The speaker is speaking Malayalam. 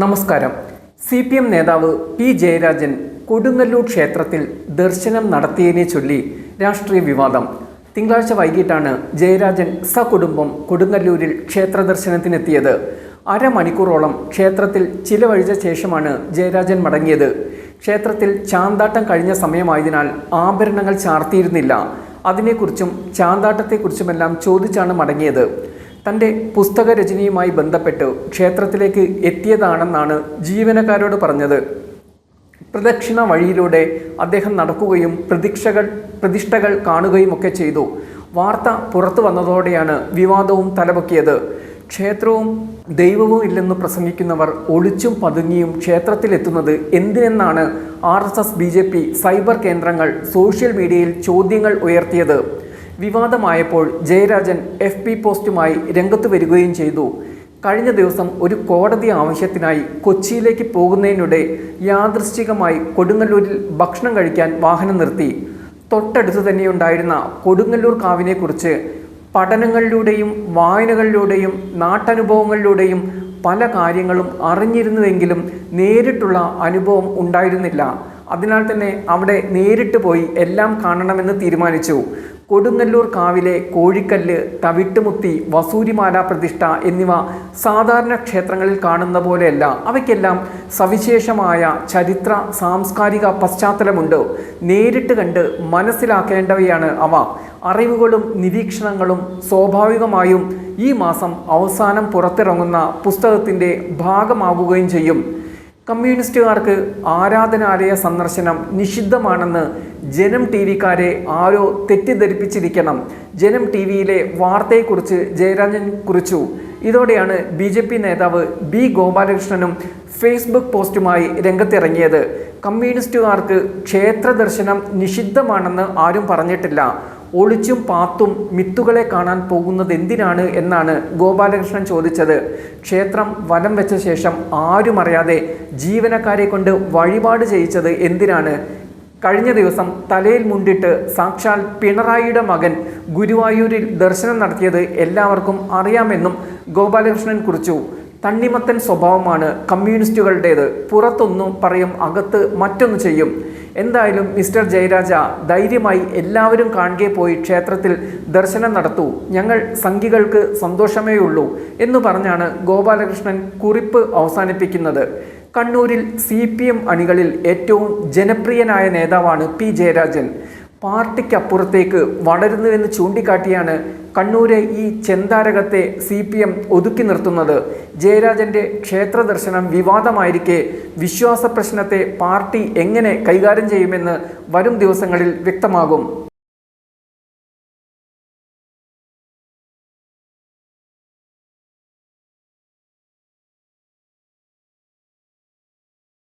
നമസ്കാരം. CPM നേതാവ് പി ജയരാജൻ കൊടുങ്ങല്ലൂർ ക്ഷേത്രത്തിൽ ദർശനം നടത്തിയതിനെ ചൊല്ലി രാഷ്ട്രീയ വിവാദം. തിങ്കളാഴ്ച വൈകിട്ടാണ് ജയരാജൻ സകുടുംബം കൊടുങ്ങല്ലൂരിൽ ക്ഷേത്ര ദർശനത്തിനെത്തിയത്. അരമണിക്കൂറോളം ക്ഷേത്രത്തിൽ ചിലവഴിച്ച ശേഷമാണ് ജയരാജൻ മടങ്ങിയത്. ക്ഷേത്രത്തിൽ ചാന്താട്ടം കഴിഞ്ഞ സമയമായതിനാൽ ആഭരണങ്ങൾ ചാർത്തിയിരുന്നില്ല. അതിനെക്കുറിച്ചും ചാന്താട്ടത്തെക്കുറിച്ചുമെല്ലാം ചോദിച്ചാണ് മടങ്ങിയത്. തൻ്റെ പുസ്തകരചനയുമായി ബന്ധപ്പെട്ട് ക്ഷേത്രത്തിലേക്ക് എത്തിയതാണെന്നാണ് ജീവനക്കാരോട് പറഞ്ഞത്. പ്രദക്ഷിണ വഴിയിലൂടെ അദ്ദേഹം നടക്കുകയും പ്രതിഷ്ഠകൾ കാണുകയുമൊക്കെ ചെയ്തു. വാർത്ത പുറത്തു വന്നതോടെയാണ് വിവാദവും തലപൊക്കിയത്. ക്ഷേത്രവും ദൈവവും ഇല്ലെന്ന് പ്രസംഗിക്കുന്നവർ ഒളിച്ചും പതുങ്ങിയും ക്ഷേത്രത്തിലെത്തുന്നത് എന്തിനെന്നാണ് RSS BJP സൈബർ കേന്ദ്രങ്ങൾ സോഷ്യൽ മീഡിയയിൽ ചോദ്യങ്ങൾ ഉയർത്തിയത്. വിവാദമായപ്പോൾ ജയരാജൻ FB പോസ്റ്റുമായി രംഗത്ത് വരികയും ചെയ്തു. കഴിഞ്ഞ ദിവസം ഒരു കോടതി ആവശ്യത്തിനായി കൊച്ചിയിലേക്ക് പോകുന്നതിനിടെ യാദൃശ്ചികമായി കൊടുങ്ങല്ലൂരിൽ ഭക്ഷണം കഴിക്കാൻ വാഹനം നിർത്തി. തൊട്ടടുത്ത് തന്നെയുണ്ടായിരുന്ന കൊടുങ്ങല്ലൂർ കാവിനെക്കുറിച്ച് പഠനങ്ങളിലൂടെയും വായനകളിലൂടെയും നാട്ടനുഭവങ്ങളിലൂടെയും പല കാര്യങ്ങളും അറിഞ്ഞിരുന്നുവെങ്കിലും നേരിട്ടുള്ള അനുഭവം ഉണ്ടായിരുന്നില്ല. അതിനാൽ തന്നെ അവിടെ നേരിട്ട് പോയി എല്ലാം കാണണമെന്ന് തീരുമാനിച്ചു. കൊടുങ്ങല്ലൂർ കാവിലെ കോഴിക്കല്ല്, തവിട്ടുമുത്തി, വസൂരിമാല പ്രതിഷ്ഠ എന്നിവ സാധാരണ ക്ഷേത്രങ്ങളിൽ കാണുന്ന പോലെയല്ല. അവയ്ക്കെല്ലാം സവിശേഷമായ ചരിത്ര സാംസ്കാരിക പശ്ചാത്തലമുണ്ട്. നേരിട്ട് കണ്ട് മനസ്സിലാക്കേണ്ടവയാണ് അവ. അറിവുകളും നിരീക്ഷണങ്ങളും സ്വാഭാവികമായും ഈ മാസം അവസാനം പുറത്തിറങ്ങുന്ന പുസ്തകത്തിൻ്റെ ഭാഗമാകുകയും ചെയ്യും. കമ്മ്യൂണിസ്റ്റുകാർക്ക് ആരാധനാലയ സന്ദർശനം നിഷിദ്ധമാണെന്ന് ജനം TV-ക്കാരെ ആരോ തെറ്റിദ്ധരിപ്പിച്ചിരിക്കണം. ജനം TV-യിലെ വാർത്തയെക്കുറിച്ച് ജയരാജൻ കുറിച്ചു. ഇതോടെയാണ് BJP നേതാവ് B ഗോപാലകൃഷ്ണനും ഫേസ്ബുക്ക് പോസ്റ്റുമായി രംഗത്തിറങ്ങിയത്. കമ്മ്യൂണിസ്റ്റുകാർക്ക് ക്ഷേത്ര ദർശനം നിഷിദ്ധമാണെന്ന് ആരും പറഞ്ഞിട്ടില്ല. ഒളിച്ചും പാത്തും മിത്തുകളെ കാണാൻ പോകുന്നത് എന്തിനാണ് എന്നാണ് ഗോപാലകൃഷ്ണൻ ചോദിച്ചത്. ക്ഷേത്രം വലം വെച്ച ശേഷം ആരും അറിയാതെ ജീവനക്കാരെ കൊണ്ട് വഴിപാട് ചെയ്യിച്ചത് എന്തിനാണ്? കഴിഞ്ഞ ദിവസം തലയിൽ മുണ്ടിട്ട് സാക്ഷാൽ പിണറായിയുടെ മകൻ ഗുരുവായൂരിൽ ദർശനം നടത്തിയത് എല്ലാവർക്കും അറിയാമെന്നും ഗോപാലകൃഷ്ണൻ കുറിച്ചു. തണ്ണിമത്തൻ സ്വഭാവമാണ് കമ്മ്യൂണിസ്റ്റുകളുടേത്. പുറത്തൊന്നും പറയും, അകത്ത് മറ്റൊന്ന് ചെയ്യും. എന്തായാലും മിസ്റ്റർ ജയരാജ, ധൈര്യമായി എല്ലാവരും കാണുകെ പോയി ക്ഷേത്രത്തിൽ ദർശനം നടത്തൂ. ഞങ്ങൾ സംഘികൾക്ക് സന്തോഷമേ ഉള്ളൂ എന്ന് പറഞ്ഞാണ് ഗോപാലകൃഷ്ണൻ കുറിപ്പ് അവസാനിപ്പിക്കുന്നത്. കണ്ണൂരിൽ CPM അണികളിൽ ഏറ്റവും ജനപ്രിയനായ നേതാവാണ് പി ജയരാജൻ. പാർട്ടിക്കപ്പുറത്തേക്ക് വളരുന്നുവെന്ന് ചൂണ്ടിക്കാട്ടിയാണ് കണ്ണൂരെ ഈ ചെന്താരകത്തെ CPM ഒതുക്കി നിർത്തുന്നത്. ജയരാജൻ്റെ ക്ഷേത്ര ദർശനം വിവാദമായിരിക്കെ വിശ്വാസ പ്രശ്നത്തെ പാർട്ടി എങ്ങനെ കൈകാര്യം ചെയ്യുമെന്ന് വരും ദിവസങ്ങളിൽ വ്യക്തമാകും.